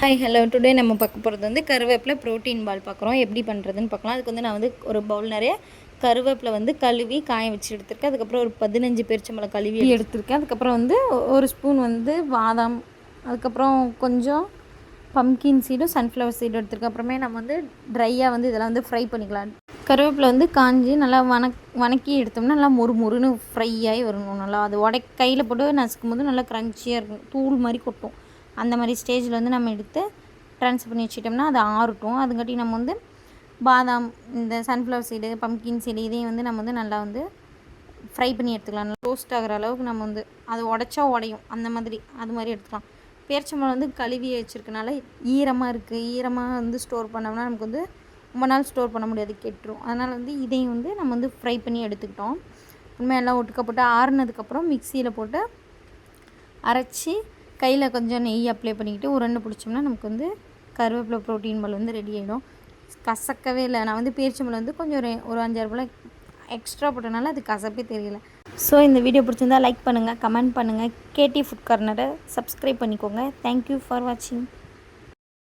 Hi hello today நம்ம பார்க்க போகிறது வந்து கருவேப்பிலை ப்ரோட்டீன் பால் பார்க்குறோம். எப்படி பண்ணுறதுன்னு பார்க்கலாம். அதுக்கு வந்து நான் வந்து ஒரு பவுல் நிறைய கருவேப்பிலை வந்து கழுவி காய வச்சு எடுத்துருக்கேன். அதுக்கப்புறம் ஒரு 15 பேரிச்சம்பழம் கழுவி எடுத்துருக்கேன். அதுக்கப்புறம் வந்து ஒரு ஸ்பூன் வந்து பாதாம், அதுக்கப்புறம் கொஞ்சம் பம்கின் சீடும் சன்ஃப்ளவர் சீடும் எடுத்துருக்கேன். அப்புறமே நம்ம வந்து ட்ரையாக வந்து இதெல்லாம் வந்து ஃப்ரை பண்ணிக்கலாம். கருவேப்பிலை வந்து காஞ்சி நல்லா வணக்கி எடுத்தோம்னா நல்லா மொறுன்னு ஃப்ரை ஆகி வரணும். நல்லா அது கையில் போட்டு நசுக்கும் போது நல்லா க்ரன்ச்சியாக இருக்கும், தூள் மாதிரி கொட்டும். அந்த மாதிரி ஸ்டேஜில் வந்து நம்ம எடுத்து ட்ரான்ஸ்ஃபர் பண்ணி வச்சுட்டோம்னா அது ஆறட்டும். அதுங்காட்டி நம்ம வந்து பாதாம், இந்த சன்ஃப்ளவர் சீடு, பம்கின் சீடு இதையும் வந்து நம்ம வந்து நல்லா வந்து ஃப்ரை பண்ணி எடுத்துக்கலாம். நல்லா ரோஸ்ட் ஆகிற அளவுக்கு நம்ம வந்து அது உடச்சா உடையும், அந்த மாதிரி அது மாதிரி எடுத்துக்கலாம். பேரிச்சம்பழம் வந்து கழுவி வச்சுருக்கனால ஈரமாக இருக்குது. ஈரமாக வந்து ஸ்டோர் பண்ணோம்னா நமக்கு வந்து ரொம்ப நாள் ஸ்டோர் பண்ண முடியாது, கெட்டுரும். அதனால் வந்து இதையும் வந்து நம்ம வந்து ஃப்ரை பண்ணி எடுத்துக்கிட்டோம். உண்மையாக எல்லாம் ஒட்டுக்க போட்டு ஆறுனதுக்கப்புறம் மிக்சியில் போட்டு அரைச்சி கையில் கொஞ்சம் நெய் அப்ளை பண்ணிக்கிட்டு உருண்டை பிடிச்சோம்னா நமக்கு வந்து கருவேப்பிலை ப்ரோட்டீன் பால் வந்து ரெடி ஆகிடும். கசக்கவே இல்லை. நான் வந்து பேரிச்சம்பழம் வந்து கொஞ்சம் ஒரு 5-6 பழம் எக்ஸ்ட்ரா போட்டனால அது கசப்பே தெரியல. ஸோ இந்த வீடியோ பிடிச்சிருந்தால் லைக் பண்ணுங்கள், கமெண்ட் பண்ணுங்கள். கேடி ஃபுட் கார்னரை சப்ஸ்கிரைப் பண்ணிக்கோங்க. தேங்க்யூ ஃபார் வாட்சிங்.